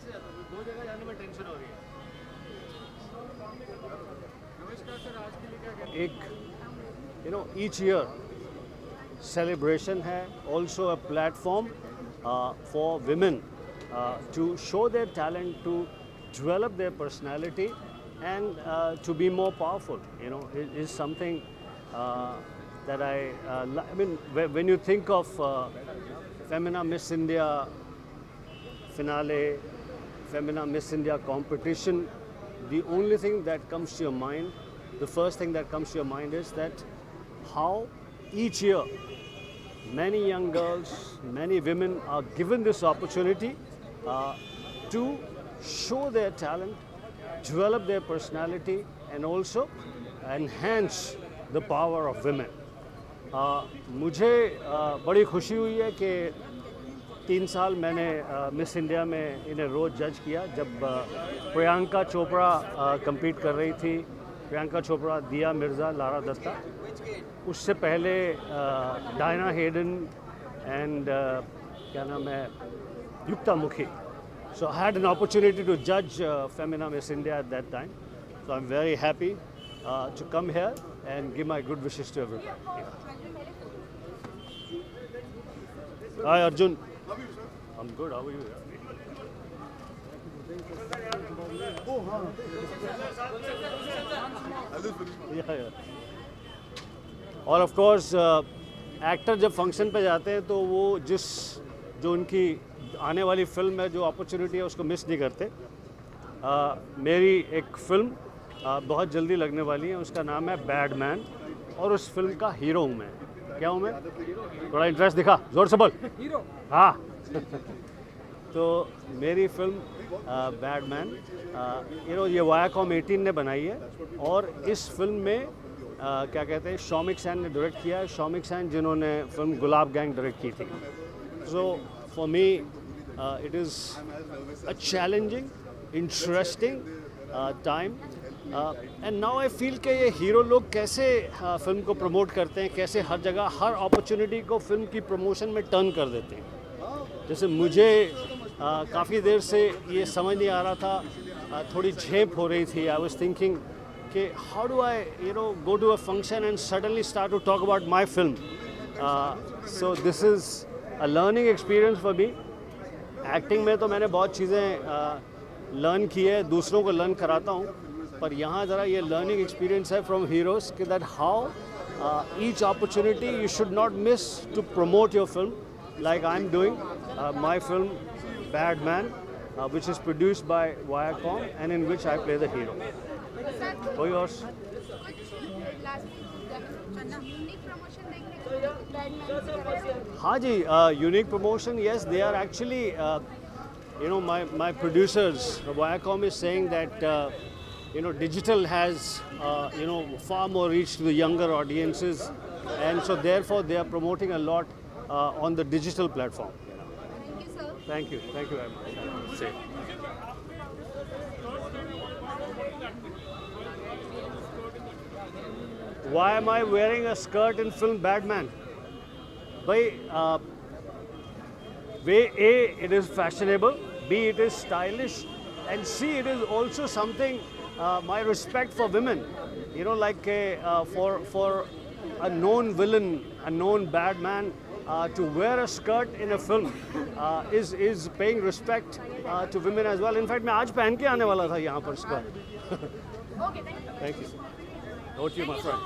से जाता हूँ, दो जगह जाने में टेंशन हो रही है। नमस्कार सर, आज के लिए क्या कहते हैं? एक each year celebration है also a platform for women to show their talent, to develop their personality and to be more powerful. It is something that I mean, when you think of Femina Miss India finale, Femina Miss India competition, the only thing that comes to your mind, the first thing that comes to your mind is that how each year many young girls, many women are given this opportunity to show their talent, develop their personality and also enhance the power of women. मुझे बड़ी खुशी हुई है कि 3 साल मैंने miss India में इन्हें रोज़ जज किया। जब प्रियंका चोपड़ा compete कर रही थी, प्रियंका चोपड़ा, दिया मिर्ज़ा, लारा दत्ता, उससे पहले डायना हेडन एंड क्या नाम है, युक्ता मुखी. So I had an opportunity to judge Femina Miss India at that time. So I'm very happy to come here and give my good wishes to everyone. Hi Arjun. I'm good. How are you? Yeah. और of course actor जब function पे जाते हैं तो वो जो उनकी आने वाली फिल्म है, जो अपॉर्चुनिटी है, उसको मिस नहीं करते. मेरी एक फिल्म बहुत जल्दी लगने वाली है, उसका नाम है बैडमैन, और उस फिल्म का हीरो हूँ मैं. क्या हूँ मैं? थोड़ा इंटरेस्ट दिखा, जोर से बोल. हीरो. हाँ. तो मेरी फिल्म बैडमैन ये वायाकॉम 18 ने बनाई है, और इस फिल्म में क्या कहते हैं, शौमिक सैन ने डायरेक्ट किया है. शौमिक सैन जिन्होंने फिल्म गुलाब गैंग डायरेक्ट की थी. So for me it is a challenging, interesting time, and now I feel कि ये हीरो लोग कैसे फिल्म को प्रमोट करते हैं, कैसे हर जगह हर अपॉर्चुनिटी को फिल्म की प्रमोशन में टर्न कर देते हैं. जैसे मुझे काफ़ी देर से ये समझ नहीं आ रहा था, थोड़ी झेप हो रही थी. आई वॉज थिंकिंग कि how do I go to a function and suddenly start to talk about my film. So this is a learning experience for me. Acting में तो मैंने बहुत चीज़ें लर्न की है, दूसरों को लर्न कराता हूँ, पर यहाँ ज़रा ये लर्निंग एक्सपीरियंस है फ्रॉम हीरोज़ कि that how each opportunity you should not miss to promote your film, like I'm doing my film Badman, which is produced by Viacom and in which I play the hero. Oh, yours? हाँ जी, unique promotion. Yes, they are actually, my producers, Viacom is saying that digital has far more reach to the younger audiences, and so therefore they are promoting a lot on the digital platform. Thank you, sir. Thank you very much. Say. Why am I wearing a skirt in film Badman? By way A, it is fashionable, B, it is stylish, and C, it is also something my respect for women. Like for a known villain, a known bad man, to wear a skirt in a film is paying respect to women as well. In fact, मैं आज पहन के आने वाला था यहाँ पर skirt. Okay, thank you. Thank you. Over to you, my friend.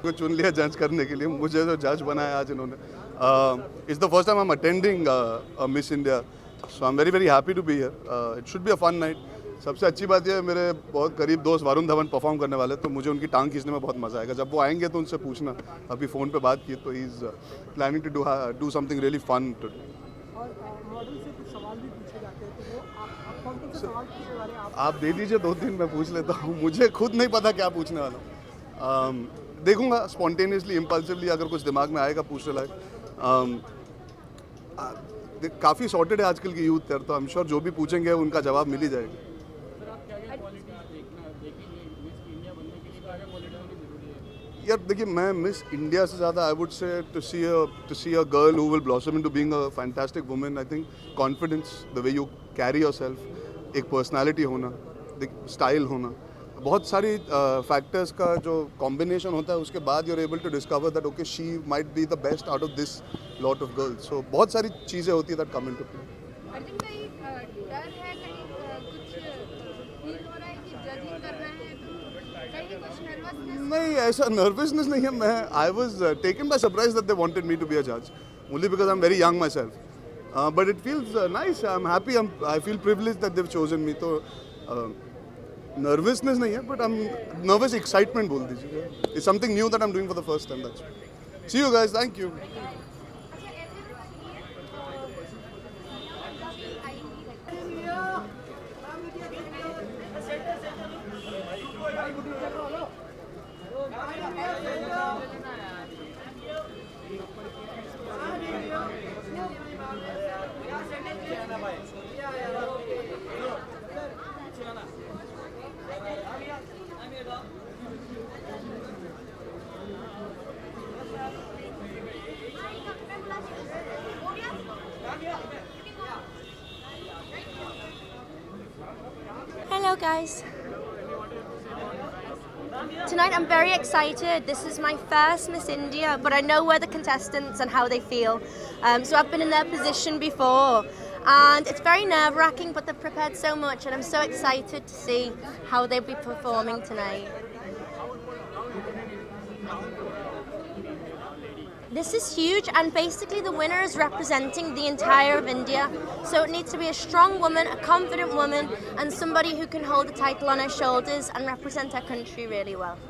को चुन लिया जज करने के लिए. मुझे जो जज बनाया आज इन्होंने. It's the first time I am attending Miss India, so I am very happy to be here. It should be a fun night. सबसे अच्छी बात यह है, मेरे बहुत करीब दोस्त वरुण धवन परफॉर्म करने वाले, तो मुझे उनकी टांग खींचने में बहुत मज़ा आएगा. जब वो आएंगे तो उनसे पूछना, अभी फ़ोन पे बात की, तो he is planning to do something really fun too. आप दे दीजिए 2-3, मैं पूछ लेता हूँ. मुझे खुद नहीं पता क्या पूछने वाला हूँ. देखूंगा स्पॉन्टेनियसली, इम्पल्सिवली, अगर कुछ दिमाग में आएगा पूछने लायक. काफ़ी सॉर्टेड है आजकल की यूथ यार, तो आई एम श्योर जो भी पूछेंगे उनका जवाब मिल ही जाएगा। यार देखिए, मैं मिस इंडिया से ज़्यादा I would say to see a girl who will blossom into being a fantastic woman. I think confidence, the way you carry yourself, एक पर्सनालिटी होना, स्टाइल होना, बहुत सारी फैक्टर्स का जो कॉम्बिनेशन होता है, उसके बाद you are able to discover that okay she might be the best out of this lot of girls. So बहुत सारी चीज़ें होती है that come into play. Arjun कहीं डर है, कहीं कुछ फील हो रहा है कि जजिंग करना है, तो कहीं कुछ नर्वसनेस? नहीं, ऐसा नर्वसनेस नहीं है। मैं I was taken by surprise that they wanted me to be a जज, only because I am very young myself, but it feels nice, I am happy, I feel privilege that they've chosen me. तो nervousness नहीं है, but I am nervous excitement बोल दीजिए। It's something new that I am doing for the first time, that's. See you guys, thank you. Hello guys. Tonight I'm very excited. This is my first Miss India, but I know where the contestants and how they feel. So I've been in their position before, and it's very nerve-wracking, but they've prepared so much, and I'm so excited to see how they'll be performing tonight. This is huge, and basically the winner is representing the entire of India. So it needs to be a strong woman, a confident woman, and somebody who can hold the title on her shoulders and represent her country really well.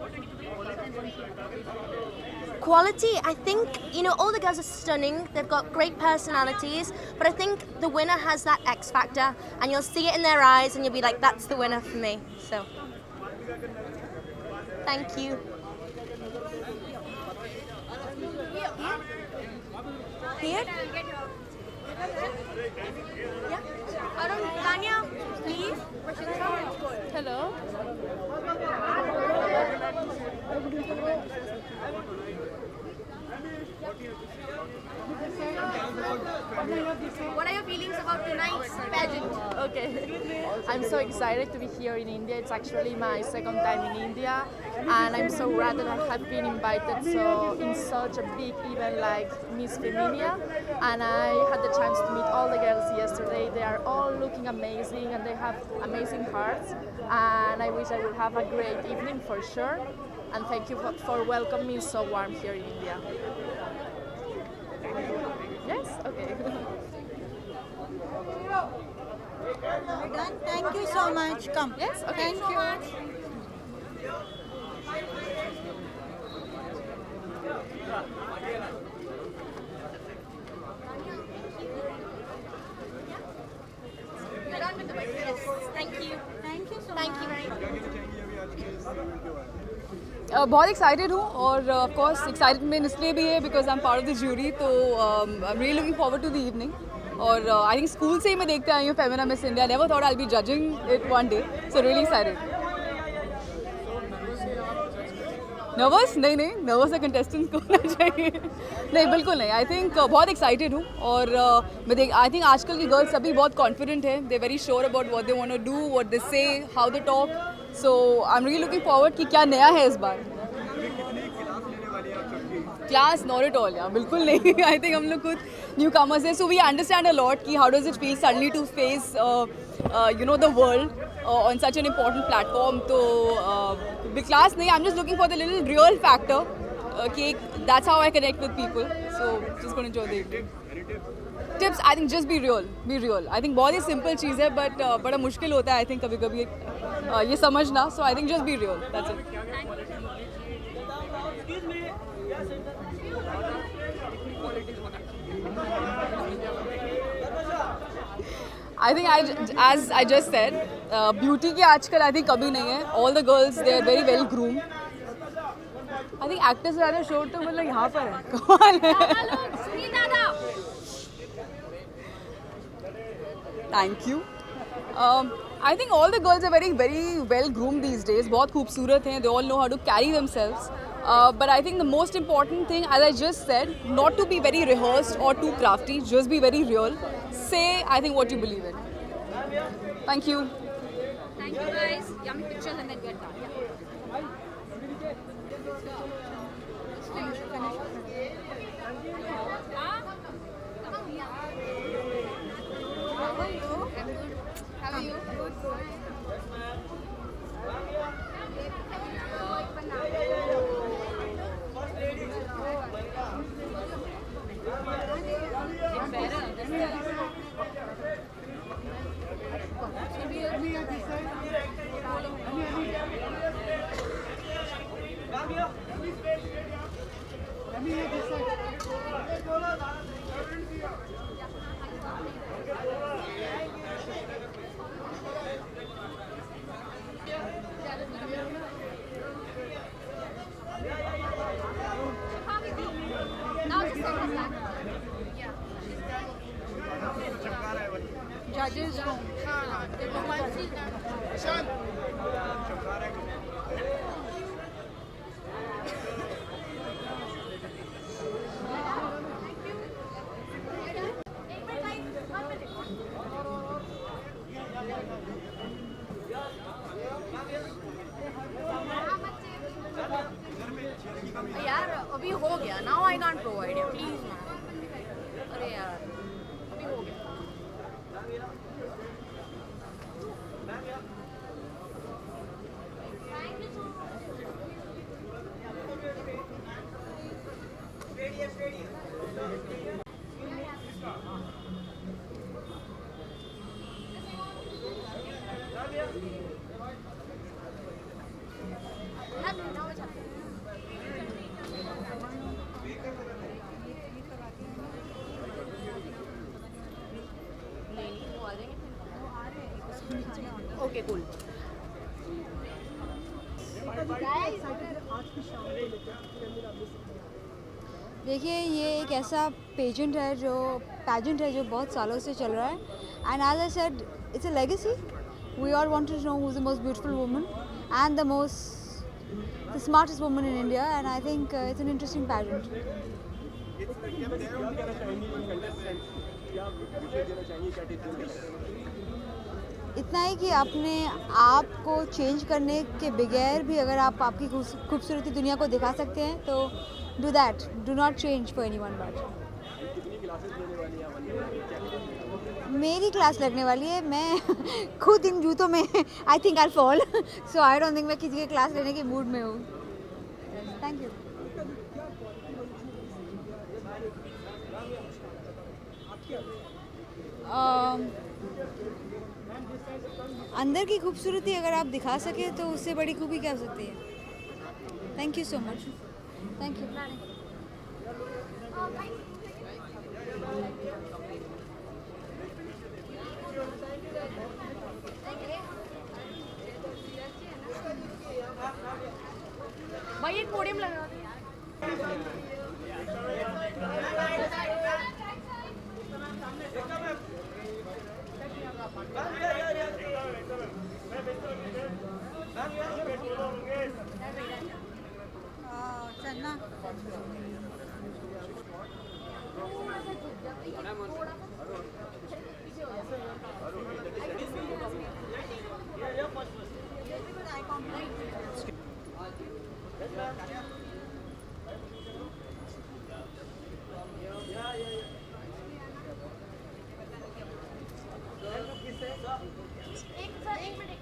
Quality, I think, all the girls are stunning. They've got great personalities, but I think the winner has that X factor, and you'll see it in their eyes, and you'll be like, that's the winner for me. So, thank you. Here? Yeah. Arun, Tanya, please. Hello. What are your feelings about tonight's pageant? Okay. I'm so excited to be here in India. It's actually my second time in India, and I'm so glad that I have been invited in such a big event like Miss Feminia. And I had the chance to meet all the girls yesterday. They are all looking amazing, and they have amazing hearts. And I wish I would have a great evening for sure. And thank you for welcoming me so warm here in India. Yes? Okay. We're done. Thank you so much. Come. Yes? Okay. Thank you. You're done with the wedding. Yes. Thank you. Thank you so Thank you much. very much. बहुत excited हूँ और of course excitement इसलिए भी है because I am part of the jury, तो I am really looking forward to the evening. और I think school से ही मैं देखते आई हूँ Femina miss India, never thought I will be judging it one day, so really excited. Nervous नहीं, nervous है contestants को होना चाहिए, नहीं बिल्कुल नहीं। आई थिंक बहुत एक्साइटेड हूँ और आई थिंक आजकल की गर्ल्स सभी बहुत कॉन्फिडेंट है, they very sure about what they want to do, what they say, how they talk. So I am really looking forward कि क्या नया है इस बार। क्लास नॉट एट ऑल, यार बिल्कुल नहीं। आई थिंक हम लोग खुद न्यू कमर्स है, so we understand a lot कि how does it feel suddenly to face the world on such an important platform. तो the class नहीं, I'm just looking for the little real factor. That's how I connect with people. So just going to enjoy the evening. Tips, I think just be real. Be real. I think बहुत ही simple चीज़ है, but बड़ा मुश्किल होता है I think कभी-कभी ये समझना. So I think just be real. That's it. I think as I just said, beauty की आजकल I think कभी नहीं है. All the girls they are very well groomed. I think actors वाले शो तो मतलब यहाँ पर है. कमाल है. Thank you. I think all the girls are very, very well groomed these days. बहुत खूबसूरत हैं. They all know how to carry themselves. But I think the most important thing, as I just said, not to be very rehearsed or too crafty. Just be very real. Say, I think, what you believe in. Thank you. Thank you guys. Yummy pictures and then we're done. Yeah. How are you? I'm good. How are you? Good. Now just send us back. Yeah. Judges room. यार अभी हो गया now I can't provide it please ma'am अरे यार अभी हो गया okay cool देखिए ये एक ऐसा पेजेंट है जो बहुत सालों से चल रहा है and as I said it's a legacy we all want to know who is the most beautiful woman and the smartest woman in India and I think it's an interesting pageant इतना ही कि अपने आप को change करने के बगैर भी अगर आप आपकी खूबसूरती दुनिया को दिखा सकते हैं तो do that do not change for anyone but मेरी क्लास लगने वाली है मैं खुद इन जूतों में I think I fall so I don't think मैं किसी के क्लास लेने के मूड में हूँ थैंक यू अंदर की खूबसूरती अगर आप दिखा सके तो उससे बड़ी खूबी क्या हो सकती है thank you so much thank you भाई एक पोडियम लगा चलना एक minute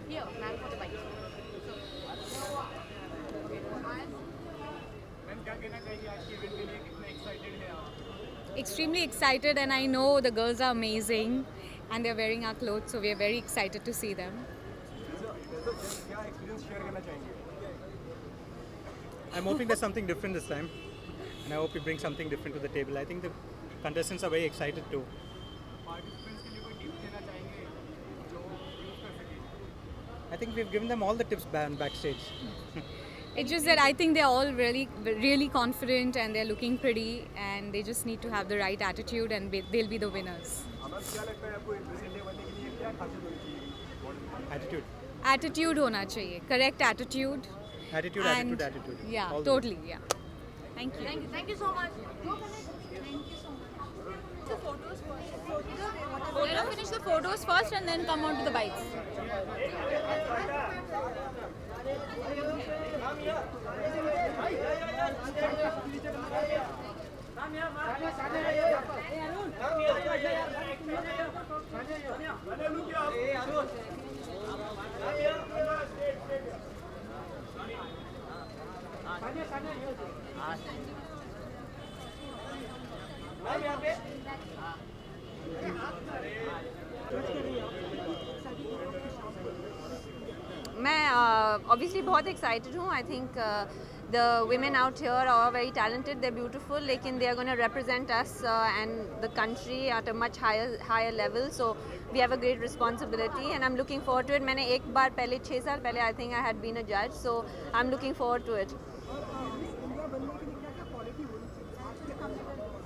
Here, man for the bike. Extremely excited, and I know the girls are amazing and they're wearing our clothes, so we are very excited to see them. I'm hoping there's something different this time, and I hope we bring something different to the table. I think the contestants are very excited too. I I think we've given them all the tips backstage. It's just that I think they're all really confident and they're looking pretty, and they just need to have the right attitude, and they'll be the winners. Attitude. Attitude होना चाहिए, correct attitude. Attitude, And- attitude. Yeah, All the way. totally. Yeah. Thank you. Thank you so much. Let us finish the photos first and then come on to the bites. मैं obviously बहुत excited हूँ. I think the women out here are very talented, they're beautiful, लेकिन they are going to represent us and the country at a much higher level, so we have a great responsibility and I'm looking forward to it. मैंने एक बार पहले 6 साल पहले I think I had been a judge, so I'm looking forward to it.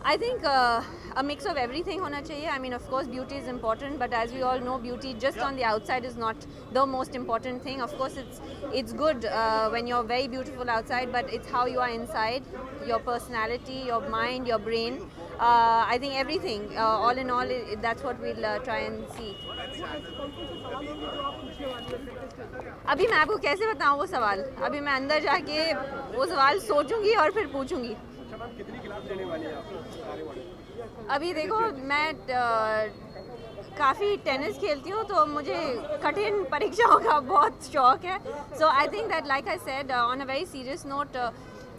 I think a mix of everything होना चाहिए. I mean, of course, beauty is important, but as we all know, beauty just on the outside is not the most important thing. Of course, it's good when you're very beautiful outside, but it's how you are inside, your personality, your mind, your brain. I think everything, all in all, that's what we'll try and see. अभी मैं आपको कैसे बताऊँ वो सवाल? अभी मैं अंदर जाके वो सवाल सोचूंगी और फिर पूछूंगी. अभी देखो, मैं काफ़ी टेनिस खेलती हूँ, तो मुझे कठिन परीक्षाओं का बहुत शौक है. So I think that, like I said on a very serious note,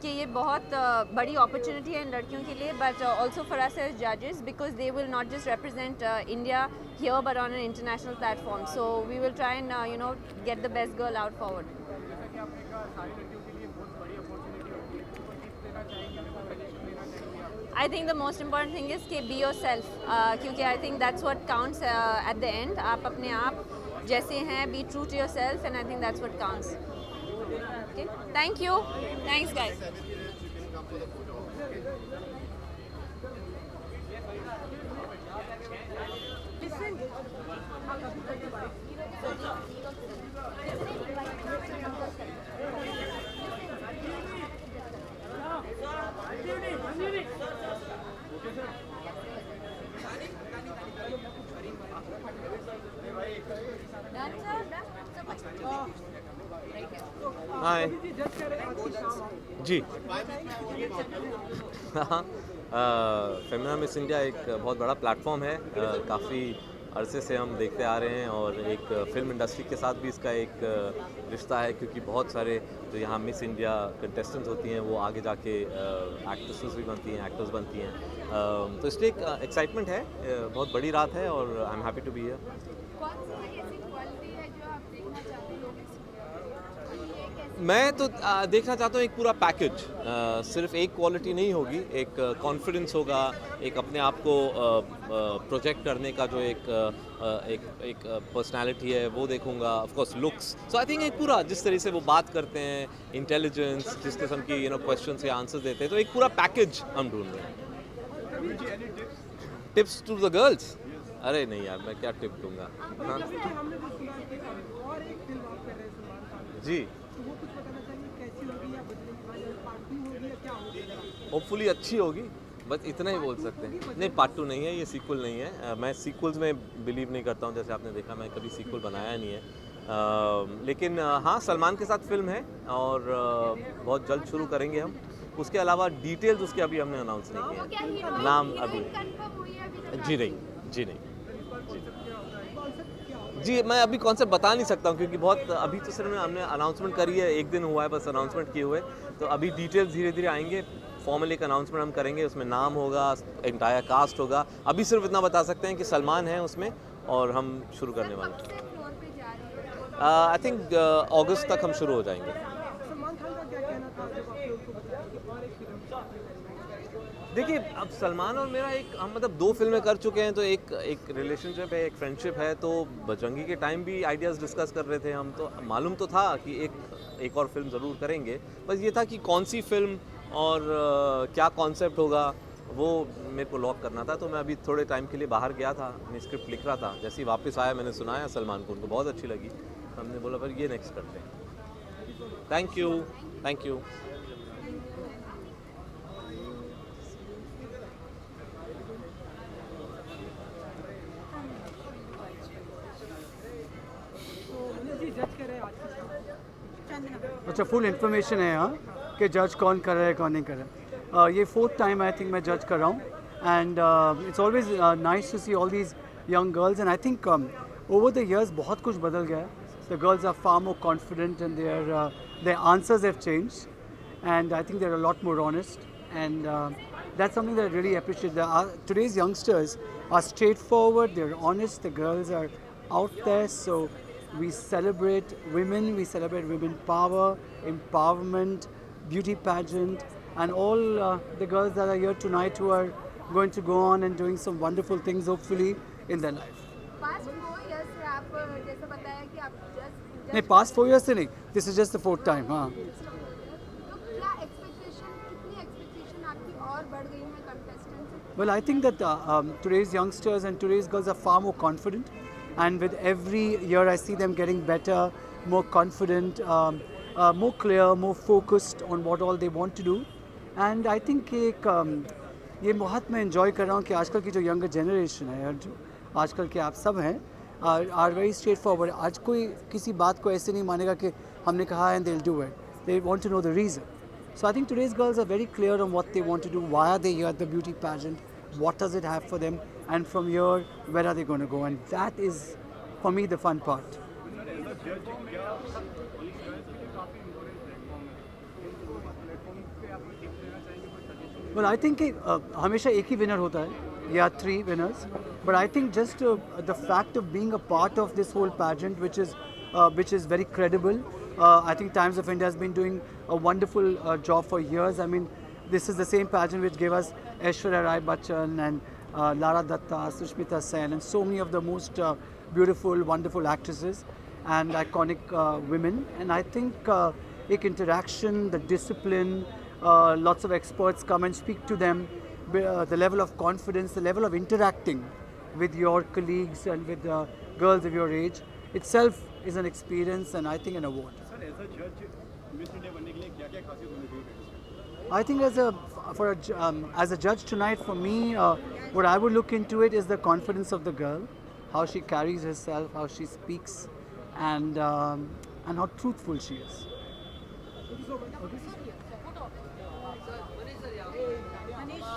कि ये बहुत बड़ी अपॉर्चुनिटी है इन लड़कियों के लिए, but also for us as जजेस, because they will not just represent India here but on an international platform. So we will try and get the best girl out forward. I think the most important thing is कि be yourself, क्योंकि I think that's what counts at the end. आप अपने आप जैसे हैं, be true to yourself, and I think that's what counts. Okay, thank you. Thanks, guys. हाय जी. हाँ, Femina miss India एक बहुत बड़ा प्लेटफॉर्म है. काफ़ी अरसे से हम देखते आ रहे हैं, और एक फिल्म इंडस्ट्री के साथ भी इसका एक रिश्ता है, क्योंकि बहुत सारे जो यहाँ मिस इंडिया कंटेस्टेंट्स होती हैं वो आगे जाके एक्ट्रेसेस भी बनती हैं, एक्टर्स बनती हैं. तो इसलिए एक एक्साइटमेंट है. बहुत बड़ी रात है और I am happy to be here. मैं तो देखना चाहता हूँ एक पूरा पैकेज. सिर्फ एक क्वालिटी नहीं होगी, एक कॉन्फिडेंस होगा, एक अपने आप को प्रोजेक्ट करने का जो एक पर्सनालिटी है वो देखूंगा. Of course looks. So I think एक पूरा जिस तरह से वो बात करते हैं, इंटेलिजेंस, जिस किस्म की क्वेश्चन के आंसर देते हैं, तो एक पूरा पैकेज हम ढूंढ रहे हैं. Tips to the girls? अरे नहीं यार, मैं क्या टिप दूंगा. हाँ जी, होपफुली अच्छी होगी, बस इतना ही बोल सकते हैं. नहीं, पार्ट 2 नहीं है, ये सीक्वल नहीं है. मैं सीक्वल्स में बिलीव नहीं करता हूँ. जैसे आपने देखा, मैं कभी सीक्वल बनाया नहीं है. लेकिन हाँ, सलमान के साथ फिल्म है और बहुत जल्द शुरू करेंगे हम. उसके अलावा डिटेल्स उसके अभी हमने अनाउंस नहीं किया. नाम अभी जी नहीं. जी, मैं अभी कॉन्सेप्ट बता नहीं सकता हूँ, क्योंकि बहुत अभी तो सिर्फ हमने अनाउंसमेंट करी है, 1 दिन हुआ है बस अनाउंसमेंट किए हुए. तो अभी डिटेल्स धीरे धीरे आएंगे. फॉर्मल एक अनाउंसमेंट हम करेंगे, उसमें नाम होगा, एंटायर कास्ट होगा. अभी सिर्फ इतना बता सकते हैं कि सलमान है उसमें और हम शुरू करने वाले हैं. आई थिंक अगस्त तक हम शुरू हो जाएंगे. देखिए अब सलमान और मेरा एक हम मतलब 2 फिल्में कर चुके हैं, तो एक रिलेशनशिप है, एक फ्रेंडशिप है। तो बजरंगी के टाइम भी आइडियाज़ डिस्कस कर रहे थे हम, तो मालूम तो था कि एक और फिल्म ज़रूर करेंगे। बस ये था कि कौन सी फिल्म और क्या कॉन्सेप्ट होगा वो मेरे को लॉक करना था। तो मैं अभी थोड़े टाइम के लिए बाहर गया था, अपनी स्क्रिप्ट लिख रहा था। जैसे ही वापस आया मैंने सुनाया सलमान को, उनको बहुत अच्छी लगी। तो हमने बोला फिर ये नेक्स्ट करते हैं। Thank you, thank you. अच्छा, फुल इन्फॉर्मेशन है यहाँ कि जज कौन कर रहा है कौन नहीं कर रहा है। ये 4th टाइम आई थिंक मैं जज कर रहा हूँ, and it's always nice to see all these young girls, and I think over the years बहुत कुछ बदल गया है. The girls are far more confident and their answers have changed, and I think they're a lot more honest, and that's something that I really appreciate. Today's youngsters are straightforward, they're honest, the girls are out there, so we celebrate women, we celebrate women power, empowerment, beauty pageant, and all the girls that are here tonight who are going to go on and doing some wonderful things hopefully in their life. Past 4 years से आप जैसे बताया कि आप नहीं, past 4 years से नहीं, this is just the 4th time. हाँ. तो क्या कितनी एक्सपेक्टेशन आपकी और बढ़ गई है कंटेस्टेंट से? Well, I think that today's youngsters and today's girls are far more confident, and with every year I see them getting better, more confident, more clear, more focused on what all they want to do. And I think ये बहुत मैं enjoy कर रहा हूँ कि आजकल की जो younger generation है, और जो आजकल के आप सब हैं, are very straightforward. आज कोई किसी बात को ऐसे नहीं मानेगा कि हमने कहा and they'll do it. They want to know the reason. So I think today's girls are very clear on what they want to do, why are they here at the beauty pageant, what does it have for them, and from here, where are they going to go? And that is, for me, the fun part. Well, I think हमेशा एक ही winner होता है, या 3 winners. But I think just the fact of being a part of this whole pageant, which is very credible. I think Times of India has been doing a wonderful job for years. I mean, this is the same pageant which gave us Aishwarya Rai Bachchan and Lara Datta, Sushmita Sen, and so many of the most beautiful, wonderful actresses and iconic women. And I think ek interaction, the discipline, lots of experts come and speak to them, the level of confidence, the level of interacting with your colleagues and with girls of your age itself is an experience, and I think an award. Sir, as a judge, Miss India बनने के लिए क्या-क्या खासियत होनी चाहिए? I think as a judge tonight, for me, what I would look into it is the confidence of the girl, how she carries herself, how she speaks, and how truthful she is. Manish.